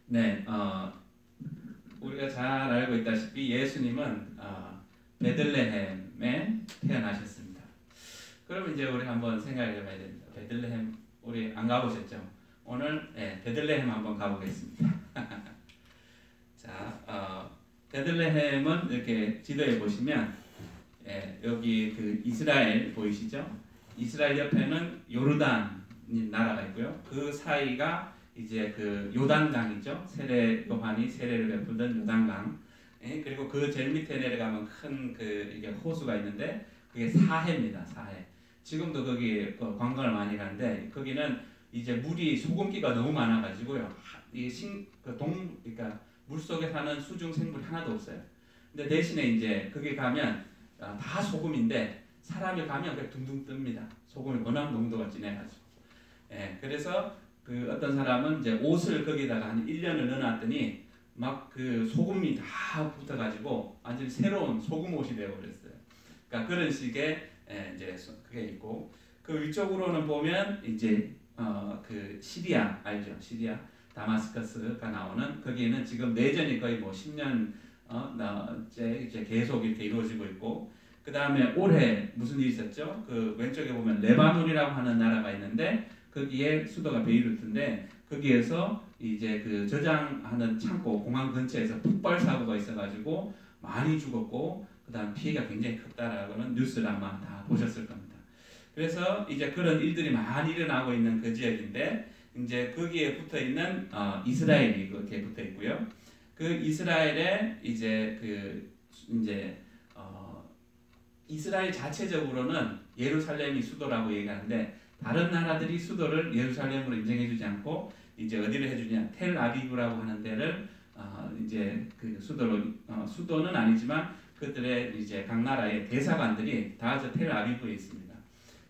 네, 우리가 잘 알고 있다시피 예수님은 베들레헴에 태어나셨습니다. 그럼 이제 우리 한번 생각해 봐야 됩니다. 베들레헴 우리 안 가보셨죠? 오늘 베들레헴 한번 가보겠습니다. 자, 베들레헴은 이렇게 지도에 보시면 여기 그 이스라엘 보이시죠? 이스라엘 옆에는 요르단 나라가 있고요. 그 사이가 이제 그 요단강이죠. 세례 요한이 세례를 베풀던 요단강. 그리고 그 제일 밑에 내려가면 큰 그 이게 호수가 있는데 그게 사해입니다. 사해. 지금도 거기 관광을 많이 가는데 거기는 이제 물이 소금기가 너무 많아가지고요. 그러니까 물 속에 사는 수중 생물이 하나도 없어요. 근데 대신에 이제 거기 가면 다 소금인데 사람이 가면 그냥 둥둥 뜹니다. 소금이 워낙 농도가 진해가지고. 그래서 그 어떤 사람은 이제 옷을 거기다가 한 1년을 넣어놨더니 막 그 소금이 다 붙어가지고 완전히 새로운 소금 옷이 되어버렸어요. 그러니까 그런 식의 이제 그게 있고 그 위쪽으로는 보면 이제 그 시리아 알죠? 시리아 다마스커스가 나오는 거기에는 지금 내전이 거의 뭐 10년 이제 계속 이렇게 이루어지고 있고 그 다음에 올해 무슨 일이 있었죠? 그 왼쪽에 보면 레바논이라고 하는 나라가 있는데 거기에 수도가 베이루트인데 거기에서 이제 그 저장하는 창고 공항 근처에서 폭발 사고가 있어가지고 많이 죽었고 그다음 피해가 굉장히 컸다라고는 뉴스를 아마 다 보셨을 겁니다. 그래서 이제 그런 일들이 많이 일어나고 있는 그 지역인데 이제 거기에 붙어 있는 이스라엘이 그렇게 붙어 있고요. 그 이스라엘에 이제 그 이제 이스라엘 자체적으로는 예루살렘이 수도라고 얘기하는데 다른 나라들이 수도를 예루살렘으로 인정해주지 않고 이제 어디를 해주냐 텔아비브라고 하는 데를 이제 그 수도는 아니지만 그들의 이제 각 나라의 대사관들이 다 저 텔아비브에 있습니다.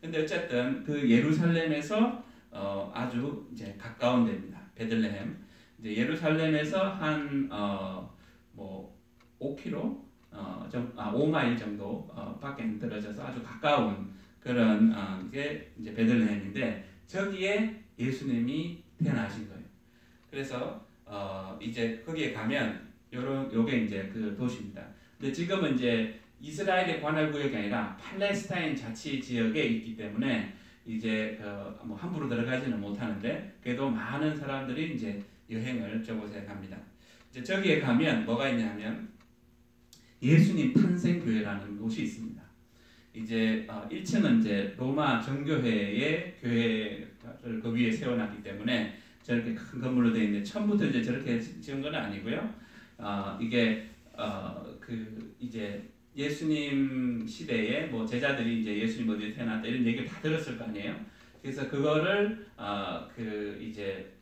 근데 어쨌든 그 예루살렘에서 아주 이제 가까운 데입니다. 베들레헴. 이제 예루살렘에서 한 뭐 5km 5마일 정도 밖에 떨어져서 아주 가까운 그런 게 이제 베들레헴인데 저기에 예수님이 태어나신 거예요. 그래서 이제 거기에 가면 요게 이제 그 도시입니다. 근데 지금은 이제 이스라엘의 관할 구역이 아니라 팔레스타인 자치 지역에 있기 때문에 이제 뭐 함부로 들어가지는 못하는데 그래도 많은 사람들이 이제 여행을 저곳에 갑니다. 이제 저기에 가면 뭐가 있냐면 예수님 탄생교회라는 곳이 있습니다. 이제 1층은 이제 로마 정교회의 교회를 그 위에 세워놨기 때문에 저렇게 큰 건물로 되어 있는데 처음부터 이제 저렇게 지은 건 아니고요. 이게 그 이제 예수님 시대에 뭐 제자들이 이제 예수님 어디에 태어났다 이런 얘기를 다 들었을 거 아니에요. 그래서 그거를 그 이제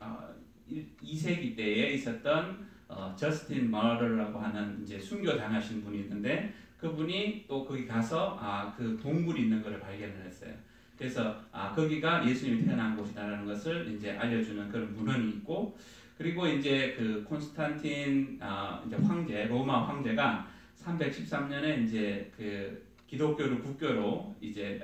2세기 때에 있었던 저스틴 머러라고 하는 이제 순교 당하신 분이 있는데 그분이 또 거기 가서 그 동굴이 있는 것을 발견을 했어요. 그래서 거기가 예수님이 태어난 곳이다라는 것을 이제 알려주는 그런 문헌이 있고 그리고 이제 그 콘스탄틴 이제 황제 로마 황제가 313년에 이제 그 기독교를 국교로 이제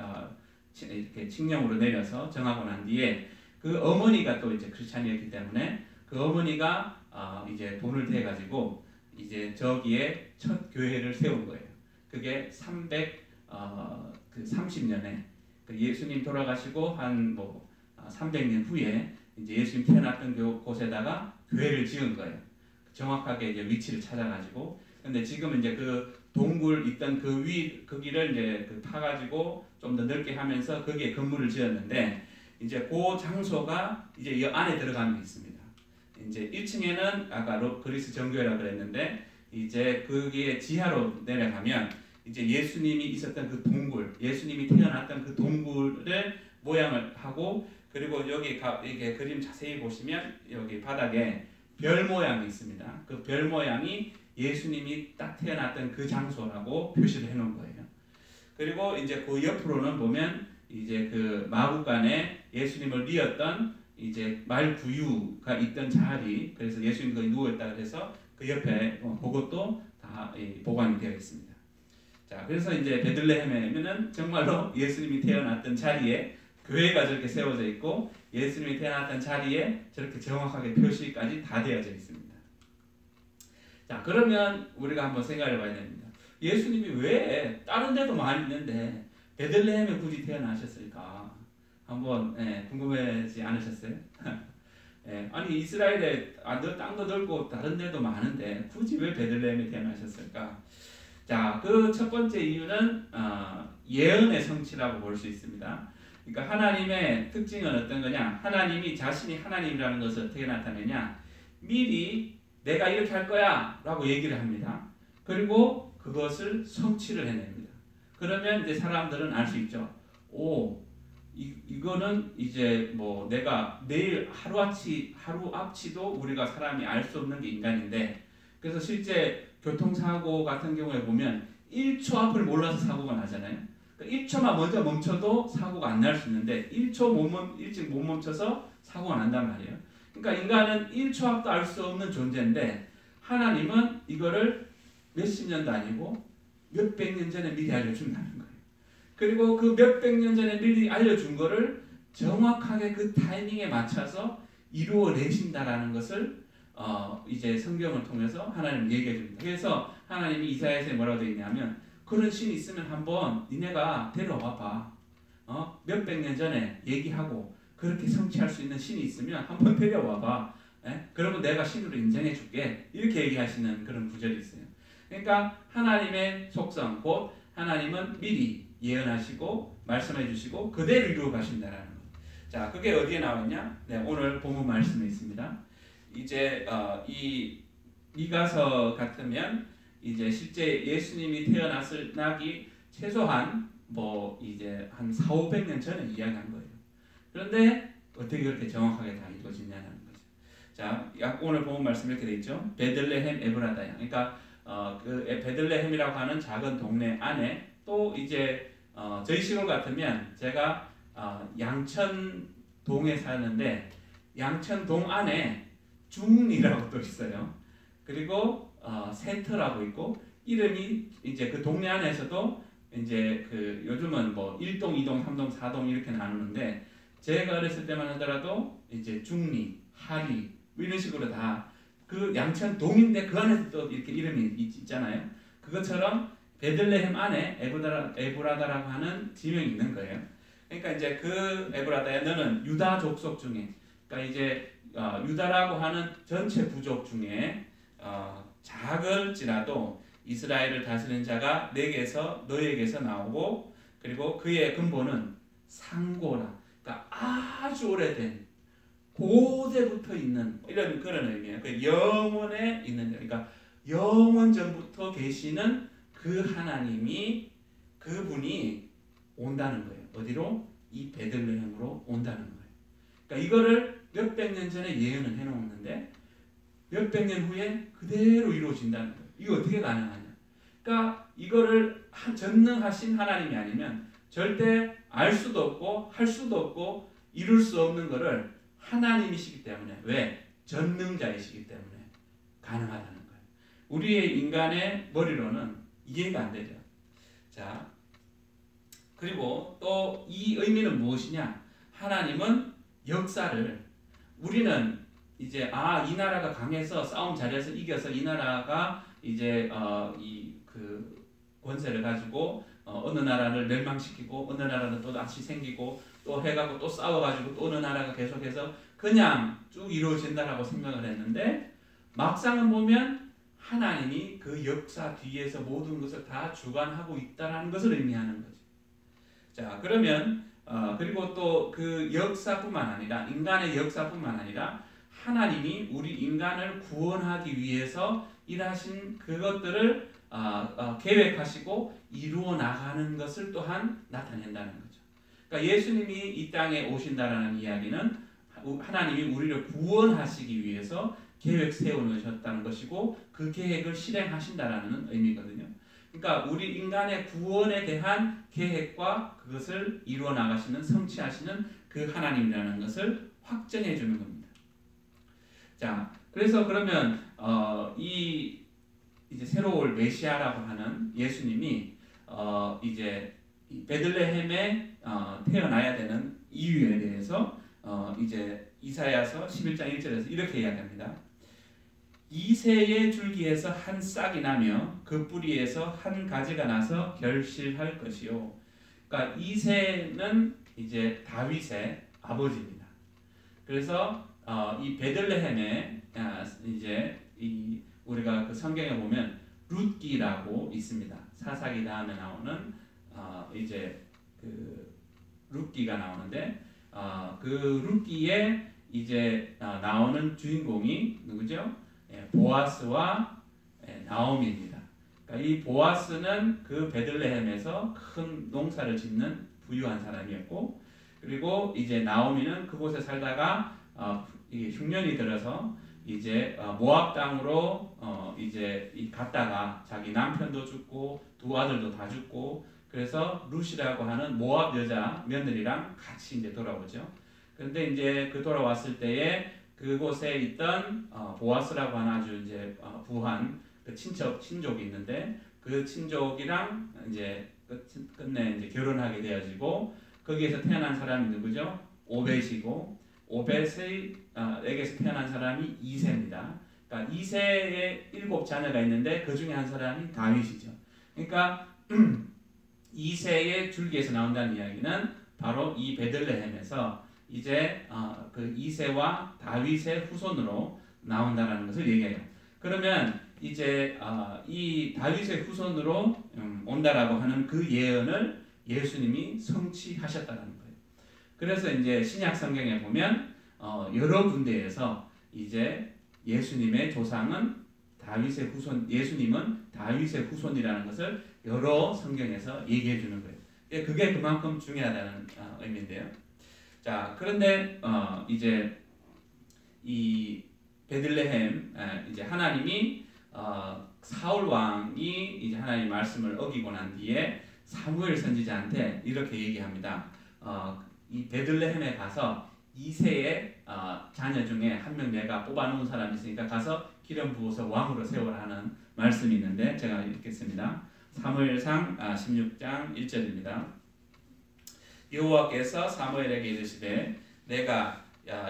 이렇게 칙령으로 내려서 정하고 난 뒤에 그 어머니가 또 이제 크리스찬이었기 때문에 그 어머니가 이제 돈을 대 가지고 이제 저기에 첫 교회를 세운 거예요. 그게 330년에 그 예수님 돌아가시고 한 뭐 300년 후에 이제 예수님 태어났던 곳에다가 교회를 지은 거예요. 정확하게 이제 위치를 찾아가지고. 근데 지금 이제 그 동굴 있던 거기를 이제 파가지고 좀 더 넓게 하면서 거기에 건물을 지었는데 이제 그 장소가 이제 이 안에 들어가는 게 있습니다. 이제 1층에는 아까 그리스 정교회라고 그랬는데 이제 거기에 지하로 내려가면 이제 예수님이 있었던 그 동굴, 예수님이 태어났던 그 동굴을 모양을 하고 그리고 여기 이게 그림 자세히 보시면 여기 바닥에 별 모양이 있습니다. 그 별 모양이 예수님이 딱 태어났던 그 장소라고 표시를 해놓은 거예요. 그리고 이제 그 옆으로는 보면 이제 그 마구간에 예수님을 뉘었던 이제 말구유가 있던 자리, 그래서 예수님 거기 누워있다 그래서 그 옆에 그것도 다 보관이 되어 있습니다. 자, 그래서 이제 베들레헴에는 정말로 예수님이 태어났던 자리에 교회가 저렇게 세워져 있고 예수님이 태어났던 자리에 저렇게 정확하게 표시까지 다 되어져 있습니다. 자, 그러면 우리가 한번 생각해 봐야 됩니다. 예수님이 왜 다른 데도 많이 있는데 베들레헴에 굳이 태어나셨을까? 한번 궁금하지 않으셨어요? 아니 이스라엘에 땅도 넓고 다른 데도 많은데 굳이 왜 베들레헴에 태어나셨을까? 자, 그 첫 번째 이유는 예언의 성취라고 볼 수 있습니다. 그러니까 하나님의 특징은 어떤 거냐? 하나님이 자신이 하나님이라는 것을 어떻게 나타내냐? 미리 내가 이렇게 할 거야 라고 얘기를 합니다. 그리고 그것을 성취를 해냅니다. 그러면 이제 사람들은 알 수 있죠. 이거는 이제 뭐 내가 내일 하루아치도 우리가 사람이 알 수 없는 게 인간인데, 그래서 실제 교통사고 같은 경우에 보면 1초 앞을 몰라서 사고가 나잖아요. 그러니까 1초만 먼저 멈춰도 사고가 안 날 수 있는데 1초 일찍 못 멈춰서 사고가 난단 말이에요. 그러니까 인간은 1초 앞도 알 수 없는 존재인데 하나님은 이거를 몇십 년도 아니고 몇백 년 전에 미리 알려준다는 거예요. 그리고 그 몇백 년 전에 미리 알려준 거를 정확하게 그 타이밍에 맞춰서 이루어내신다라는 것을 이제 성경을 통해서 하나님 얘기해 줍니다. 그래서 하나님이 이사야서에 뭐라고 되어 있냐면, 그런 신이 있으면 한번 니네가 데려와 봐. 몇백 년 전에 얘기하고 그렇게 성취할 수 있는 신이 있으면 한번 데려와 봐. 그러면 내가 신으로 인정해 줄게. 이렇게 얘기하시는 그런 구절이 있어요. 그러니까 하나님의 속성, 곧 하나님은 미리 예언하시고 말씀해 주시고 그대로 이루어 가신다라는 것. 자, 그게 어디에 나왔냐? 오늘 본문 말씀에 있습니다. 이제 이 미가서 같으면 이제 실제 예수님이 나기 최소한 뭐 이제 한 400~500년 전에 이야기한 거예요. 그런데 어떻게 그렇게 정확하게 다 이루어지냐는 거죠. 자, 오늘 본문 말씀 이렇게 돼 있죠. 베들레헴 에브라다야. 그러니까 그 베들레헴이라고 하는 작은 동네 안에 또 이제 저희 시골 같으면 제가 양천동에 사는데 양천동 안에 중리라고 또 있어요. 그리고 센터라고 있고, 이름이 이제 그 동네 안에서도 이제 그 요즘은 뭐 1동, 2동, 3동, 4동 이렇게 나누는데, 제가 어렸을 때만 하더라도 이제 중리, 하리 뭐 이런 식으로 다 그 양천동인데 그 안에서 또 이렇게 이름이 있잖아요. 그것처럼 베들레헴 안에 에브라다라고 하는 지명이 있는 거예요. 그러니까 이제 그 에브라다야, 너는 유다 족속 중에, 그러니까 이제 유다라고 하는 전체 부족 중에 작을지라도 이스라엘을 다스리는 자가 너에게서 나오고, 그리고 그의 근본은 상고라. 그러니까 아주 오래된 고대부터 있는 이런 그런 의미예요. 그 영원에 있는, 그러니까 영원 전부터 계시는 그 하나님이, 그분이 온다는 거예요. 어디로? 이 베들레헴으로 온다는 거예요. 그러니까 이거를 몇백 년 전에 예언을 해놓는데 몇백 년 후에 그대로 이루어진다는 거예요. 이거 어떻게 가능하냐? 그러니까 이거를 전능하신 하나님이 아니면 절대 알 수도 없고 할 수도 없고 이룰 수 없는 거를 하나님이시기 때문에, 왜? 전능자이시기 때문에 가능하다는 거예요. 우리의 인간의 머리로는 이해가 안 되죠. 자, 그리고 또 이 의미는 무엇이냐? 하나님은 역사를, 우리는 이제 이 나라가 강해서 싸움 잘해서 이겨서 이 나라가 이제 그 권세를 가지고 어느 나라를 멸망시키고 어느 나라는 또 다시 생기고 또 해가고 또 싸워가지고 또 어느 나라가 계속해서 그냥 쭉 이루어진다라고 생각을 했는데, 막상은 보면 하나님이 그 역사 뒤에서 모든 것을 다 주관하고 있다는 것을 의미하는 거죠. 자, 그러면 그리고 또 그 역사뿐만 아니라, 인간의 역사뿐만 아니라 하나님이 우리 인간을 구원하기 위해서 일하신 그것들을 계획하시고 이루어 나가는 것을 또한 나타낸다는 거죠. 그러니까 예수님이 이 땅에 오신다라는 이야기는 하나님이 우리를 구원하시기 위해서 계획 세워놓으셨다는 것이고, 그 계획을 실행하신다라는 의미거든요. 그러니까 우리 인간의 구원에 대한 계획과 그것을 이루어 나가시는, 성취하시는 그 하나님이라는 것을 확정해 주는 겁니다. 자, 그래서 그러면 이제 새로 올 메시아라고 하는 예수님이 이제 베들레헴에 태어나야 되는 이유에 대해서 이제 이사야서 11장 1절에서 이렇게 이야기합니다. 이새의 줄기에서 한 싹이 나며 그 뿌리에서 한 가지가 나서 결실할 것이요. 그러니까 이새는 이제 다윗의 아버지입니다. 그래서 이 베들레헴에 이제 이 우리가 그 성경에 보면 룻기라고 있습니다. 사사기 다음에 나오는 이제 그 룻기가 나오는데 그 룻기에 이제 나오는 주인공이 누구죠? 보아스와 나오미입니다. 그러니까 이 보아스는 그 베들레헴에서 큰 농사를 짓는 부유한 사람이었고, 그리고 이제 나오미는 그곳에 살다가 이게 흉년이 들어서 이제 모압 땅으로 이제 갔다가 자기 남편도 죽고 두 아들도 다 죽고, 그래서 룻이라고 하는 모압 여자 며느리랑 같이 이제 돌아오죠. 그런데 이제 그 돌아왔을 때에 그곳에 있던 보아스라고 하는 아주 이제 부한 그 친족이 있는데, 그 친족이랑 이제 끝내 이제 결혼하게 되어지고, 거기에서 태어난 사람이 누구죠? 오벳이고, 오벳에게서 태어난 사람이 이새입니다. 그러니까 이새의 7 자녀가 있는데 그 중에 한 사람이 다윗이죠. 그러니까 이새의 줄기에서 나온다는 이야기는 바로 이 베들레헴에서 이제 그 이새와 다윗의 후손으로 나온다라는 것을 얘기해요. 그러면 이제 이 다윗의 후손으로 온다라고 하는 그 예언을 예수님이 성취하셨다는 거예요. 그래서 이제 신약 성경에 보면 여러 군데에서 이제 예수님의 조상은 다윗의 후손, 예수님은 다윗의 후손이라는 것을 여러 성경에서 얘기해 주는 거예요. 그게 그만큼 중요하다는 의미인데요. 자, 그런데 이제 이 베들레헴 이제 하나님이 사울 왕이 이제 하나님 말씀을 어기고 난 뒤에 사무엘 선지자한테 이렇게 얘기합니다. 이 베들레헴에 가서 이새의 자녀 중에 한 명 내가 뽑아놓은 사람이 있으니까 가서 기름 부어서 왕으로 세우라 하는 말씀이 있는데 제가 읽겠습니다. 사무엘상 16장 1절입니다. 여호와께서 사무엘에게 이르시되 내가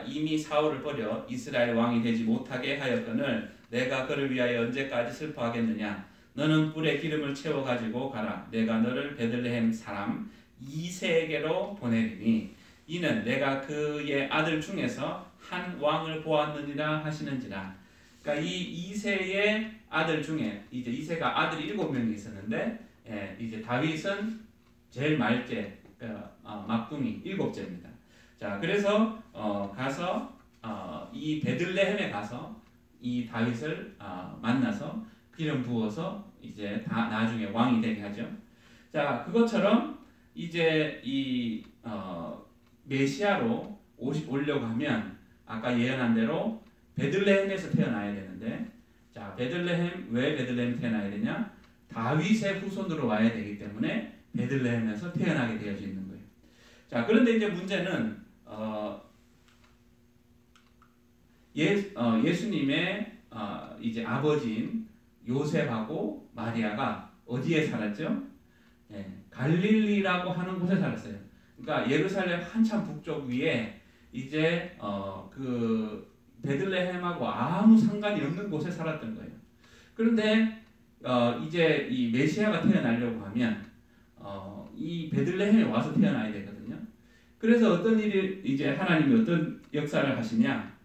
이미 사울을 버려 이스라엘 왕이 되지 못하게 하였거늘 내가 그를 위하여 언제까지 슬퍼하겠느냐. 너는 뿔에 기름을 채워 가지고 가라. 내가 너를 베들레헴 사람 이새에게로 보내리니 이는 내가 그의 아들 중에서 한 왕을 보았느니라 하시는지라. 그러니까 이 이새의 아들 중에 이제 이새가 아들이 7명이 있었는데 이제 다윗은 제일 말째 막둥이 7째입니다. 자, 그래서 가서 이 베들레헴에 가서 이 다윗을 만나서 기름 부어서 이제 다 나중에 왕이 되게 하죠. 자, 그것처럼 이제 이 메시아로 오려고 하면 아까 예언한 대로 베들레헴에서 태어나야 되는데, 자, 왜 베들레헴에 태어나야 되냐? 다윗의 후손으로 와야 되기 때문에 베들레헴에서 태어나게 되어져 있는 거예요. 자, 그런데 이제 문제는 예수님의 이제 아버지인 요셉하고 마리아가 어디에 살았죠? 갈릴리라고 하는 곳에 살았어요. 그러니까 예루살렘 한참 북쪽 위에 이제 그 베들레헴하고 아무 상관이 없는 곳에 살았던 거예요. 그런데 이제 이 메시아가 태어나려고 하면 이 베들레헴에 와서 태어나야 되거든요. 그래서 어떤 일이 이제 하나님이 어떤 역사를 하시냐?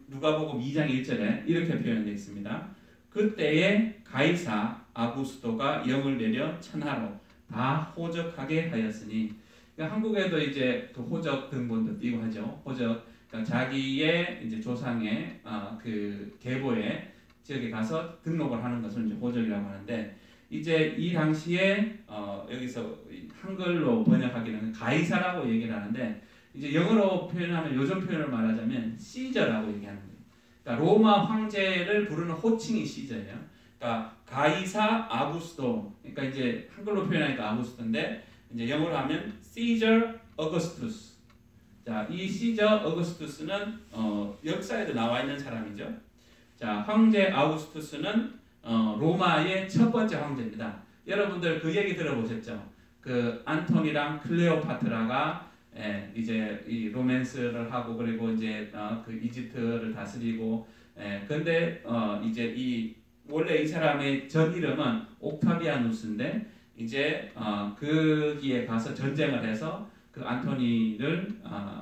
누가복음 2장 1절에 이렇게 표현되어 있습니다. 그때에 가이사 아구스토가 영을 내려 천하로 다 호적하게 하였으니, 그러니까 한국에도 이제 그 호적 등본도 띄고 하죠. 호적, 그러니까 자기의 이제 조상의 그 계보에 지역에 가서 등록을 하는 것을 이제 호적이라고 하는데, 이제 이 당시에 여기서 한글로 번역하기는 가이사라고 얘기를 하는데, 이제 영어로 표현하면 요즘 표현을 말하자면 시저라고 얘기하는 거예요. 그러니까 로마 황제를 부르는 호칭이 시저예요. 그러니까 가이사 아구스토, 그러니까 이제 한글로 표현하니까 아구스토인데 이제 영어로 하면 시저 어거스투스. 자, 이 시저 어거스투스는 역사에도 나와 있는 사람이죠. 자, 황제 아우구스투스는 로마의 첫 번째 황제입니다. 여러분들 그 얘기 들어보셨죠? 그 안토니랑 클레오파트라가 이제 이 로맨스를 하고 그리고 이제 그 이집트를 다스리고 근데 이제 이 원래 이 사람의 전 이름은 옥타비아누스인데 이제 거기에 가서 전쟁을 해서 그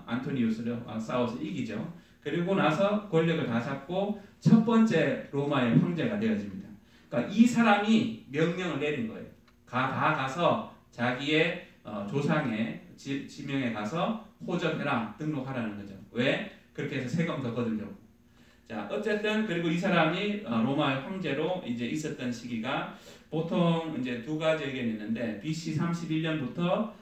안토니우스를 싸워서 이기죠. 그리고 나서 권력을 다 잡고 첫 번째 로마의 황제가 되어집니다. 그러니까 이 사람이 명령을 내린 거예요. 가서 자기의 조상의 지명에 가서 호적해라, 등록하라는 거죠. 왜? 그렇게 해서 세금 더 거두려고. 자, 어쨌든 그리고 이 사람이 로마의 황제로 이제 있었던 시기가 보통 이제 두 가지 의견이 있는데 BC 31년부터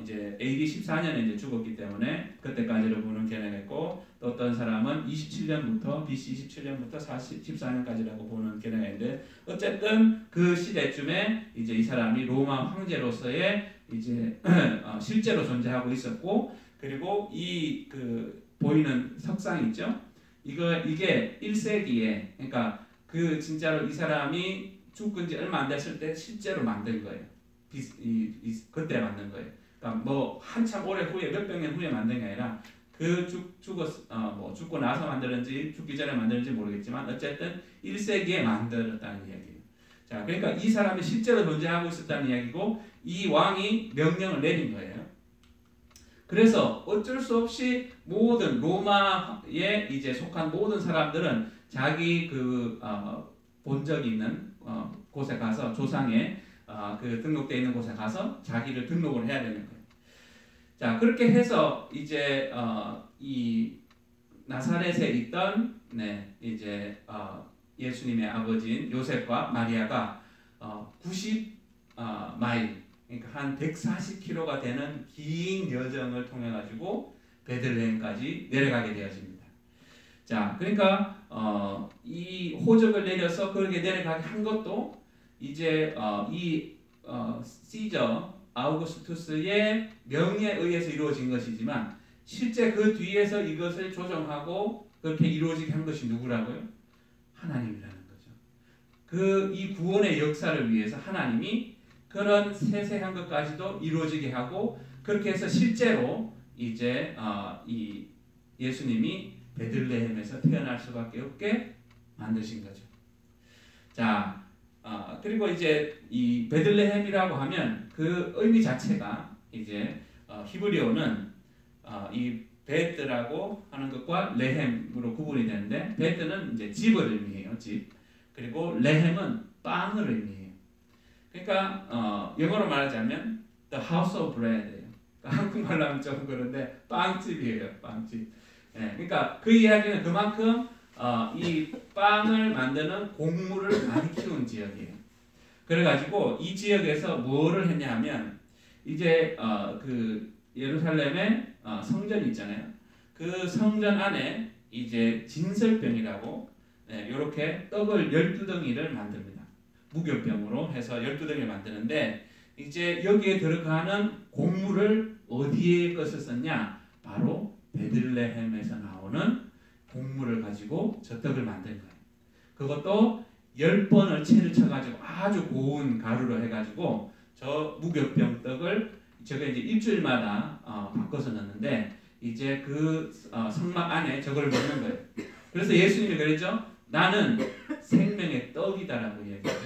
이제 AD 14년에 이제 죽었기 때문에 그때까지로 보는 견해가 있고 또 어떤 사람은 27년부터 BC 27년부터 14년까지라고 보는 견해가 있는데 어쨌든 그 시대쯤에 이제 이 사람이 로마 황제로서의 이제 실제로 존재하고 있었고 그리고 이 그 보이는 석상 있죠? 이게 1세기에 그러니까 그 진짜로 이 사람이 죽은 지 얼마 안 됐을 때 실제로 만든 거예요. 그때 만든 거예요. 그러니까 뭐 한참 오래 후에 몇백 년 후에 만든 게 아니라 그 죽고 나서 만들었는지 죽기 전에 만들었는지 모르겠지만 어쨌든 1세기에 만들었다는 이야기예요. 자, 그러니까 이 사람이 실제로 존재하고 있었다는 이야기고 이 왕이 명령을 내린 거예요. 그래서 어쩔 수 없이 모든 로마에 이제 속한 모든 사람들은 자기 본 적이 있는 곳에 가서 조상의 그 등록되어 있는 곳에 가서 자기를 등록을 해야 되는 거예요. 자, 그렇게 해서 이제 이 나사렛에 있던 이제 예수님의 아버지인 요셉과 마리아가 90마일 그러니까 한 140km가 되는 긴 여정을 통해 가지고 베들레헴까지 내려가게 되어집니다. 자, 그러니까 이 호적을 내려서 그렇게 내려가게 한 것도 이제 시저 아우구스투스의 명령에 의해서 이루어진 것이지만 실제 그 뒤에서 이것을 조정하고 그렇게 이루어지게 한 것이 누구라고요? 하나님이라는 거죠. 이 구원의 역사를 위해서 하나님이 그런 세세한 것까지도 이루어지게 하고 그렇게 해서 실제로 이제 이 예수님이 베들레헴에서 태어날 수밖에 없게 만드신 거죠. 자, 그리고 이제 이 베들레헴이라고 하면 그 의미 자체가 이제 히브리어는 이 베트라고 하는 것과 레헴으로 구분이 되는데 베트는 이제 집을 의미해요. 집. 그리고 레헴은 빵을 의미해요. 그러니까 영어로 말하자면 the house of bread예요. 그러니까 한국말로 하면 좀 그런데 빵집이에요. 빵집. 그러니까 그 이야기는 그만큼 이 빵을 만드는 곡물을 많이 키운 지역이에요. 그래가지고 이 지역에서 뭐를 했냐면 이제 그 예루살렘에 성전이 있잖아요. 그 성전 안에 이제 진설병이라고 이렇게 떡을 12덩이를 만듭니다. 무교병으로 해서 12덩이를 만드는데 이제 여기에 들어가는 곡물을 어디에 것을 썼냐? 바로 베들레헴에서 나오는 곡물을 가지고 저 떡을 만든 거예요. 그것도 10번을 채를 쳐가지고 아주 고운 가루로 해가지고 저 무교병 떡을 저게 이제 일주일마다 바꿔서 넣는데 이제 그 성막 안에 저걸 넣는 거예요. 그래서 예수님이 그랬죠. 나는 생명의 떡이다라고 이야기했죠.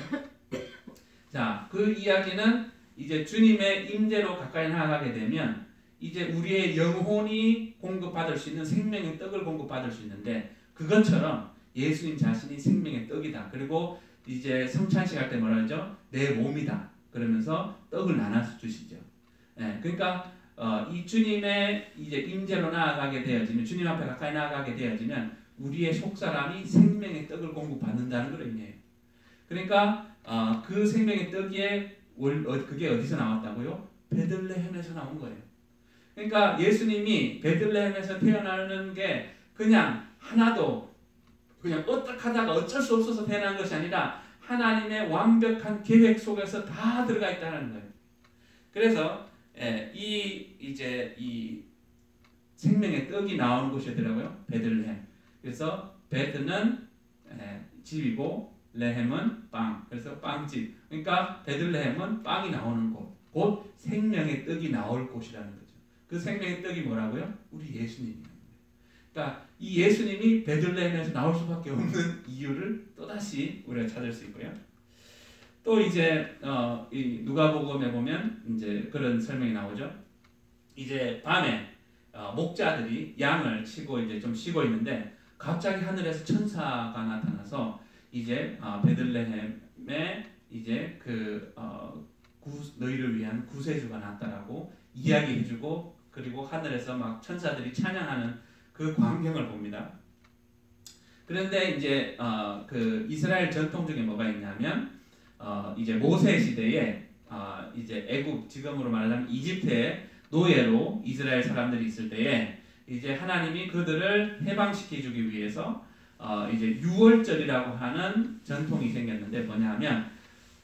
자, 그 이야기는 이제 주님의 임재로 가까이 나아가게 되면 이제 우리의 영혼이 공급받을 수 있는 생명의 떡을 공급받을 수 있는데 그것처럼 예수님 자신이 생명의 떡이다. 그리고 이제 성찬식 할 때 뭐라 하죠? 내 몸이다. 그러면서 떡을 나눠서 주시죠. 그러니까 이 주님의 이제 임재로 나아가게 되어지면 주님 앞에 가까이 나아가게 되어지면 우리의 속사람이 생명의 떡을 공급받는다는 걸 의미해요. 그러니까 그 생명의 떡이 그게 어디서 나왔다고요? 베들레헴에서 나온 거예요. 그러니까 예수님이 베들레헴에서 태어나는 게 그냥 하나도 그냥 어떡하다가 어쩔 수 없어서 태어난 것이 아니라 하나님의 완벽한 계획 속에서 다 들어가 있다는 거예요. 그래서 이 생명의 떡이 나오는 곳이더라고요. 베들레헴. 그래서 베드는 집이고 레헴은 빵. 그래서 빵집. 그러니까 베들레헴은 빵이 나오는 곳. 곧 생명의 떡이 나올 곳이라는 거죠. 그 생명의 떡이 뭐라고요? 우리 예수님이에요. 그러니까 이 예수님이 베들레헴에서 나올 수밖에 없는 이유를 또다시 우리가 찾을 수 있고요. 또 이제 이 누가복음에 보면 이제 그런 설명이 나오죠. 이제 밤에 목자들이 양을 치고 이제 좀 쉬고 있는데 갑자기 하늘에서 천사가 나타나서 이제 베들레헴에 이제 너희를 위한 구세주가 났다라고 이야기해주고 그리고 하늘에서 막 천사들이 찬양하는 그 광경을 봅니다. 그런데 이제 그 이스라엘 전통 중에 뭐가 있냐면 이제 모세 시대에 이제 애굽 지금으로 말하자면 이집트의 노예로 이스라엘 사람들이 있을 때에 이제 하나님이 그들을 해방시켜주기 위해서 이제 유월절이라고 하는 전통이 생겼는데 뭐냐면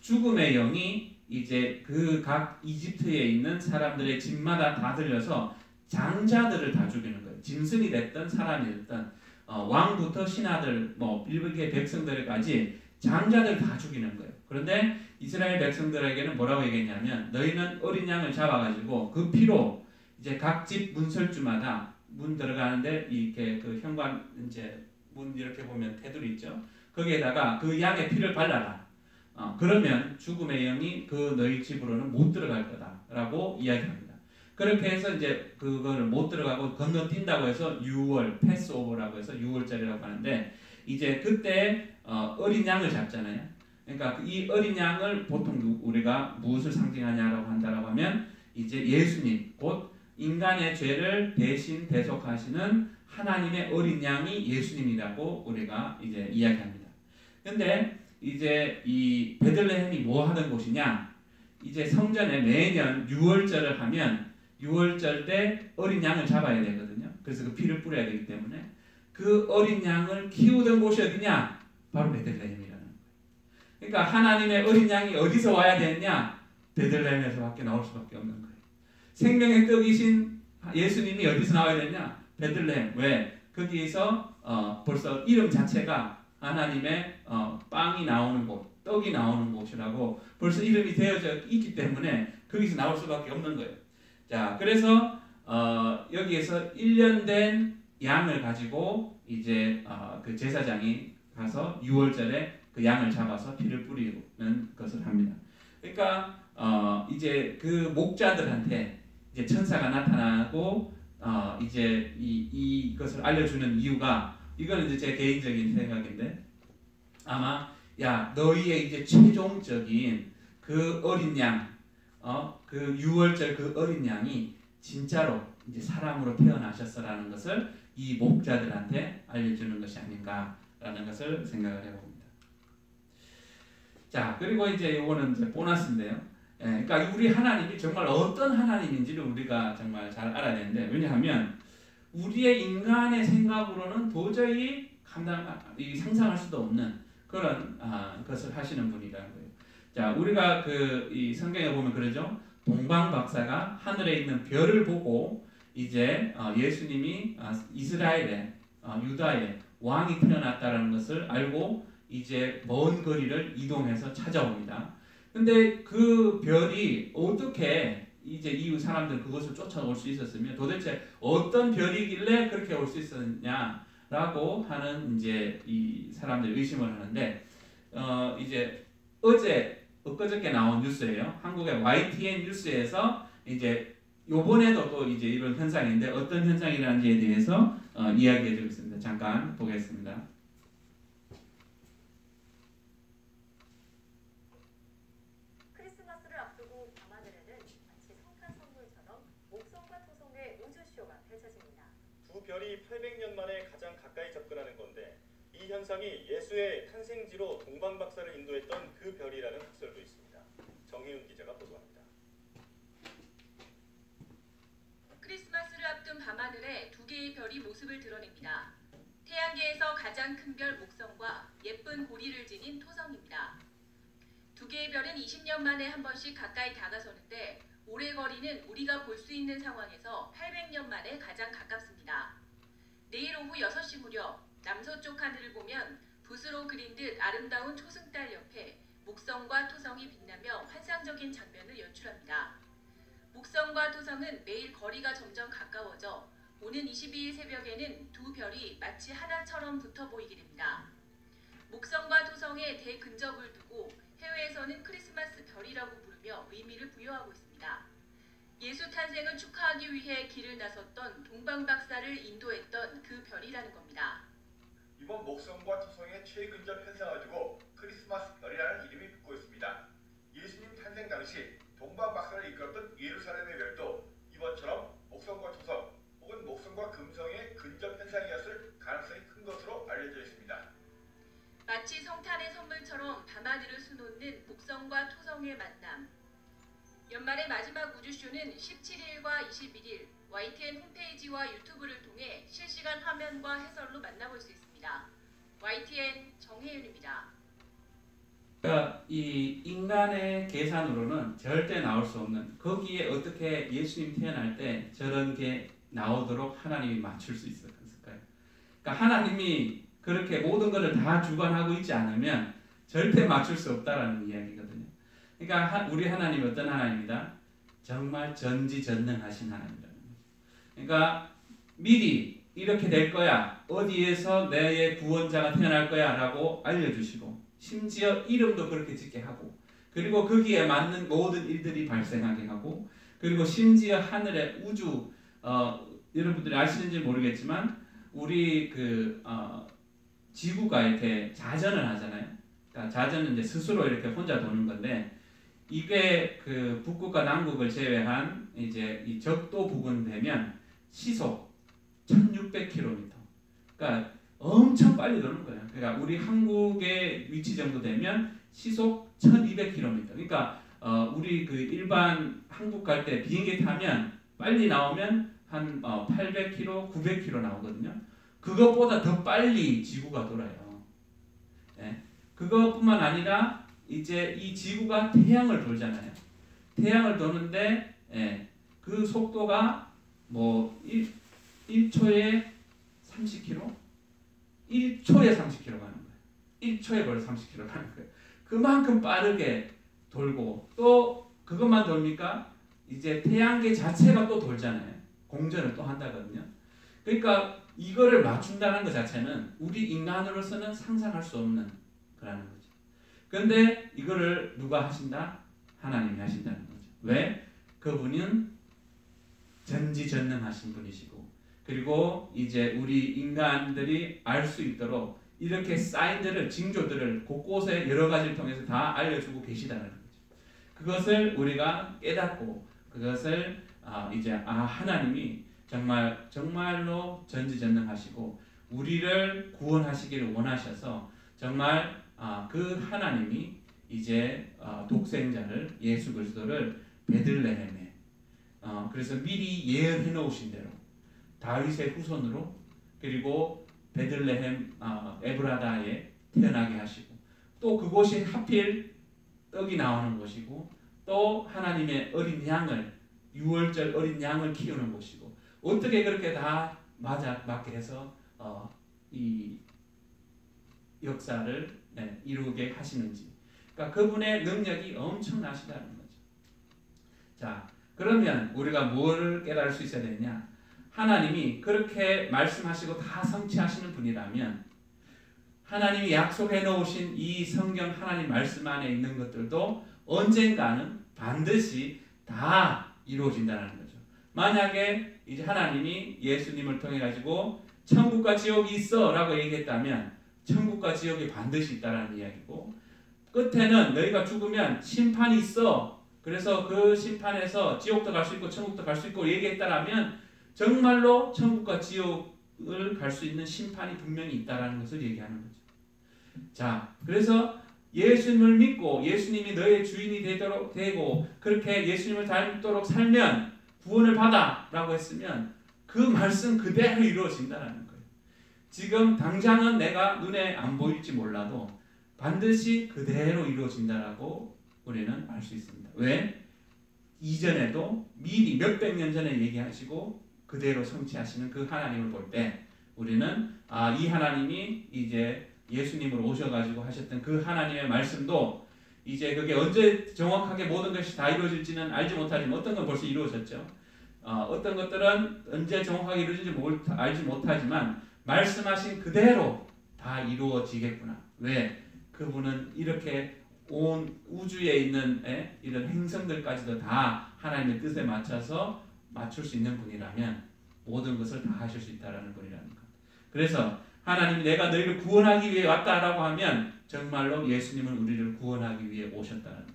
죽음의 영이 이제 그 각 이집트에 있는 사람들의 집마다 다 들려서 장자들을 다 죽이는 거예요. 짐승이 됐든 사람이 됐든 왕부터 신하들 뭐 일부의 백성들까지 장자들 다 죽이는 거예요. 그런데 이스라엘 백성들에게는 뭐라고 얘기했냐면 너희는 어린 양을 잡아가지고 그 피로 이제 각 집 문설주마다 문 들어가는데 이렇게 그 현관 이제 문 이렇게 보면 테두리 있죠. 거기에다가 그 양의 피를 발라라. 그러면 죽음의 영이 그 너희 집으로는 못 들어갈 거다라고 이야기합니다. 그렇게 해서 이제 그거를 못 들어가고 건너뛴다고 해서 유월 패스오버라고 해서 유월절이라고 하는데 이제 그때 어린 양을 잡잖아요. 그러니까 이 어린 양을 보통 우리가 무엇을 상징하냐라고 한다라고 하면 이제 예수님 곧 인간의 죄를 대신 대속하시는 하나님의 어린 양이 예수님이라고 우리가 이제 이야기합니다. 근데 이제 이 베들레헴이 뭐 하는 곳이냐? 이제 성전에 매년 유월절을 하면 유월절 때 어린 양을 잡아야 되거든요. 그래서 그 피를 뿌려야 되기 때문에 그 어린 양을 키우던 곳이 어디냐? 바로 베들레헴이라는 거예요. 그러니까 하나님의 어린 양이 어디서 와야 되느냐? 베들레헴에서밖에 나올 수밖에 없는 거예요. 생명의 떡이신 예수님이 어디서 나와야 되냐? 베들레헴. 왜? 거기에서 벌써 이름 자체가 하나님의 빵이 나오는 곳, 떡이 나오는 곳이라고 벌써 이름이 되어져 있기 때문에 거기서 나올 수밖에 없는 거예요. 자, 그래서 여기에서 1년 된 양을 가지고 이제 그 제사장이 가서 6월절에 그 양을 잡아서 피를 뿌리는 것을 합니다. 그러니까 이제 그 목자들한테 이제 천사가 나타나고 이제 이것을 알려주는 이유가 이거는 이제 제 개인적인 생각인데 아마 야 너희의 이제 최종적인 그 어린 양, 그 6월절 그 어린 양이 진짜로 이제 사람으로 태어나셨어라는 것을 이 목자들한테 알려주는 것이 아닌가라는 것을 생각을 해봅니다. 자 그리고 이제 이거는 이제 보너스인데요. 그러니까 우리 하나님이 정말 어떤 하나님인지를 우리가 정말 잘 알아야 되는데 왜냐하면 우리의 인간의 생각으로는 도저히 상상할 수도 없는 그런 것을 하시는 분이라는 거예요. 자, 우리가 이 성경에 보면 그러죠. 동방 박사가 하늘에 있는 별을 보고 이제 예수님이 이스라엘의 유다의 왕이 태어났다라는 것을 알고 이제 먼 거리를 이동해서 찾아옵니다. 근데 그 별이 어떻게 이제 이웃 사람들 그것을 쫓아올 수 있었으며 도대체 어떤 별이길래 그렇게 올 수 있었냐라고 하는 이제 이 사람들이 의심을 하는데 이제 엊그저께 나온 뉴스예요. 한국의 YTN 뉴스에서 이제 요번에도 또 이제 이런 현상인데 어떤 현상이라는지에 대해서 이야기해 주겠습니다. 잠깐 보겠습니다. 크리스마스를 앞두고 밤하늘에는 마치 성탄 선물처럼 목성과 토성의 우주쇼가 펼쳐집니다. 두 별이 800년 만에 가장 가까이 접근하는 건데 이 현상이 예수의 탄생지로 동방박사를 인도했던 그 별이라는 학설도 있습니다. 정혜윤 기자가 보도합니다. 크리스마스를 앞둔 밤하늘에 두 개의 별이 모습을 드러냅니다. 태양계에서 가장 큰 별 목성과 예쁜 고리를 지닌 토성입니다. 두 개의 별은 20년 만에 한 번씩 가까이 다가서는데 올해 거리는 우리가 볼 수 있는 상황에서 800년 만에 가장 가깝습니다. 내일 오후 6시 무렵 남서쪽 하늘을 보면 붓으로 그린 듯 아름다운 초승달 옆에 목성과 토성이 빛나며 환상적인 장면을 연출합니다. 목성과 토성은 매일 거리가 점점 가까워져 오는 22일 새벽에는 두 별이 마치 하나처럼 붙어 보이게 됩니다. 목성과 토성의 대근접을 두고 해외에서는 크리스마스 별이라고 부르며 의미를 부여하고 있습니다. 예수 탄생을 축하하기 위해 길을 나섰던 동방박사를 인도했던 그 별이라는 겁니다. 이번 목성과 토성의 최근접 현상을 두고 크리스마스 별이라는 이름이 붙고 있습니다. 예수님 탄생 당시 동방박사를 이끌었던 예루살렘의 별도 이번처럼 목성과 토성 혹은 목성과 금성의 근접 현상이었을 가능성이 큰 것으로 알려져 있습니다. 마치 성탄의 선물처럼 밤하늘을 수놓는 목성과 토성의 만남. 연말의 마지막 우주쇼는 17일과 21일 YTN 홈페이지와 유튜브를 통해 실시간 화면과 해설로 만나볼 수 있습니다. YTN 정혜윤입니다. 그러니까 이 인간의 계산으로는 절대 나올 수 없는, 거기에 어떻게 예수님 태어날 때 저런 게 나오도록 하나님이 맞출 수 있었을까요? 그러니까 하나님이 그렇게 모든 것을 다 주관하고 있지 않으면 절대 맞출 수 없다라는 이야기거든요. 그러니까 우리 하나님이 어떤 하나님이다? 정말 전지전능하신 하나님이다. 그러니까 미리 이렇게 될 거야, 어디에서 내 구원자가 태어날 거야 라고 알려주시고, 심지어 이름도 그렇게 짓게 하고, 그리고 거기에 맞는 모든 일들이 발생하게 하고, 그리고 심지어 하늘의 우주, 여러분들이 아시는지 모르겠지만 우리 지구가 이렇게 자전을 하잖아요. 그러니까 자전은 이제 스스로 이렇게 혼자 도는 건데, 이게 그 북극과 남극을 제외한 이제 이 적도 부근 되면 시속 1600km. 그러니까 엄청 빨리 도는 거예요. 그러니까 우리 한국의 위치 정도 되면 시속 1200km. 그러니까 우리 그 일반 한국 갈 때 비행기 타면 빨리 나오면 한 800km, 900km 나오거든요. 그것보다 더 빨리 지구가 돌아요. 네. 그것뿐만 아니라 이제 이 지구가 태양을 돌잖아요. 태양을 도는데 그 속도가 뭐 1초에 30km? 1초에 30km 가는 거예요. 1초에 벌써 30km 가는 거예요. 그만큼 빠르게 돌고, 또 그것만 돌니까 이제 태양계 자체가 또 돌잖아요. 공전을 또 한다거든요. 그러니까 이거를 맞춘다는 것 자체는 우리 인간으로서는 상상할 수 없는 거라는 거죠. 그런데 이거를 누가 하신다? 하나님이 하신다는 거죠. 왜? 그분은 전지전능하신 분이시고, 그리고 이제 우리 인간들이 알 수 있도록 이렇게 사인들을, 징조들을 곳곳에 여러 가지를 통해서 다 알려주고 계시다는 거죠. 그것을 우리가 깨닫고, 그것을 이제 하나님이 정말로 전지전능하시고 우리를 구원하시기를 원하셔서 정말 그 하나님이 이제 독생자를, 예수 그리스도를 베들레헴에 그래서 미리 예언해 놓으신 대로 다윗의 후손으로, 그리고 베들레헴 에브라다에 태어나게 하시고, 또 그곳이 하필 떡이 나오는 곳이고, 또 하나님의 어린 양을, 유월절 어린 양을 키우는 곳이고, 어떻게 그렇게 다 맞게 해서 이 역사를 이루게 하시는지, 그러니까 그분의 능력이 엄청나시다는 거죠. 자, 그러면 우리가 뭘 깨달을 수 있어야 되느냐? 하나님이 그렇게 말씀하시고 다 성취하시는 분이라면, 하나님이 약속해 놓으신 이 성경 하나님 말씀 안에 있는 것들도 언젠가는 반드시 다 이루어진다는 거죠. 만약에 이제 하나님이 예수님을 통해 가지고 천국과 지옥이 있어 라고 얘기했다면 천국과 지옥이 반드시 있다라는 이야기고, 끝에는 너희가 죽으면 심판이 있어, 그래서 그 심판에서 지옥도 갈 수 있고 천국도 갈 수 있고 얘기했다라면 정말로 천국과 지옥을 갈 수 있는 심판이 분명히 있다라는 것을 얘기하는 거죠. 자, 그래서 예수님을 믿고 예수님이 너의 주인이 되고 그렇게 예수님을 닮도록 살면 구원을 받아 라고 했으면 그 말씀 그대로 이루어진다는 거예요. 지금 당장은 내가 눈에 안 보일지 몰라도 반드시 그대로 이루어진다라고 우리는 알 수 있습니다. 왜? 이전에도 미리 몇백 년 전에 얘기하시고 그대로 성취하시는 그 하나님을 볼 때 우리는 이 하나님이 이제 예수님으로 오셔가지고 하셨던 그 하나님의 말씀도 이제 그게 언제 정확하게 모든 것이 다 이루어질지는 알지 못하지만 어떤 건 벌써 이루어졌죠. 어떤 것들은 언제 정확하게 이루어질지 알지 못하지만 말씀하신 그대로 다 이루어지겠구나. 왜? 그분은 이렇게 온 우주에 있는 이런 행성들까지도 다 하나님의 뜻에 맞춰서 맞출 수 있는 분이라면 모든 것을 다 하실 수 있다라는 분이라는 것. 그래서 하나님이 내가 너희를 구원하기 위해 왔다라고 하면 정말로 예수님은 우리를 구원하기 위해 오셨다는 것.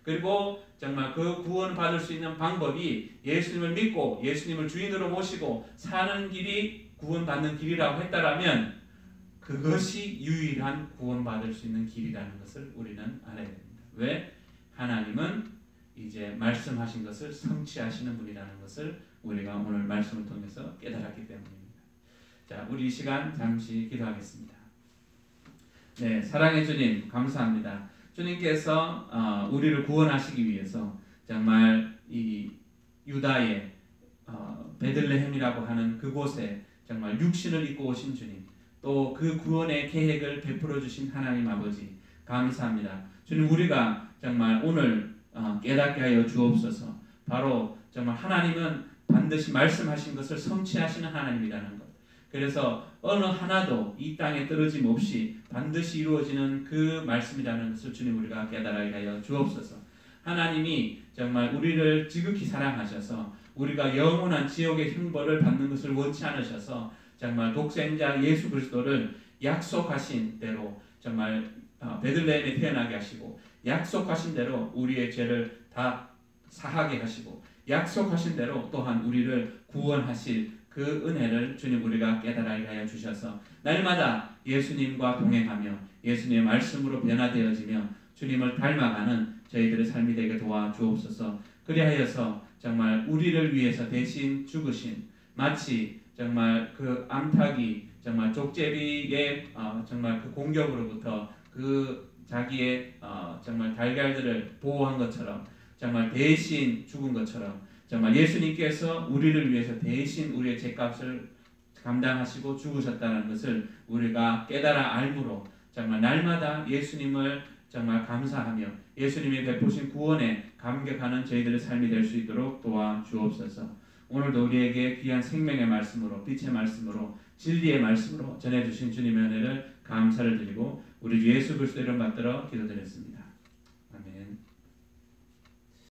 그리고 정말 그 구원 받을 수 있는 방법이 예수님을 믿고 예수님을 주인으로 모시고 사는 길이 구원받는 길이라고 했다라면 그것이 유일한 구원받을 수 있는 길이라는 것을 우리는 알아야 됩니다. 왜? 하나님은 이제 말씀하신 것을 성취하시는 분이라는 것을 우리가 오늘 말씀을 통해서 깨달았기 때문입니다. 자, 우리 이 시간 잠시 기도하겠습니다. 네, 사랑의 주님 감사합니다. 주님께서 우리를 구원하시기 위해서 정말 이 유다의 베들레헴이라고 하는 그곳에 정말 육신을 입고 오신 주님, 또 그 구원의 계획을 베풀어 주신 하나님 아버지 감사합니다. 주님, 우리가 정말 오늘 깨닫게 하여 주옵소서. 바로 정말 하나님은 반드시 말씀하신 것을 성취하시는 하나님이라는 것. 그래서 어느 하나도 이 땅에 떨어짐 없이 반드시 이루어지는 그 말씀이라는 것을 주님 우리가 깨달게 하여 주옵소서. 하나님이 정말 우리를 지극히 사랑하셔서 우리가 영원한 지옥의 형벌을 받는 것을 원치 않으셔서 정말 독생자 예수 그리스도를 약속하신 대로 정말 베들레헴에 태어나게 하시고 약속하신 대로 우리의 죄를 다 사하게 하시고 약속하신 대로 또한 우리를 구원하실 그 은혜를 주님 우리가 깨달게 하여 주셔서 날마다 예수님과 동행하며 예수님의 말씀으로 변화되어지며 주님을 닮아가는 저희들의 삶이 되게 도와주옵소서. 그리하여서 정말 우리를 위해서 대신 죽으신 마치 정말 그 암탉이 정말 족제비의 정말 그 공격으로부터 그 자기의 정말 달걀들을 보호한 것처럼 정말 대신 죽은 것처럼 정말 예수님께서 우리를 위해서 대신 우리의 죄값을 감당하시고 죽으셨다는 것을 우리가 깨달아 알므로 정말 날마다 예수님을 정말 감사하며 예수님이 베푸신 구원에 감격하는 저희들의 삶이 될 수 있도록 도와주옵소서. 오늘도 우리에게 귀한 생명의 말씀으로 빛의 말씀으로 진리의 말씀으로 전해주신 주님의 은혜를 감사를 드리고 우리 주 예수 그리스도 이름 받들어 기도드렸습니다. 아멘.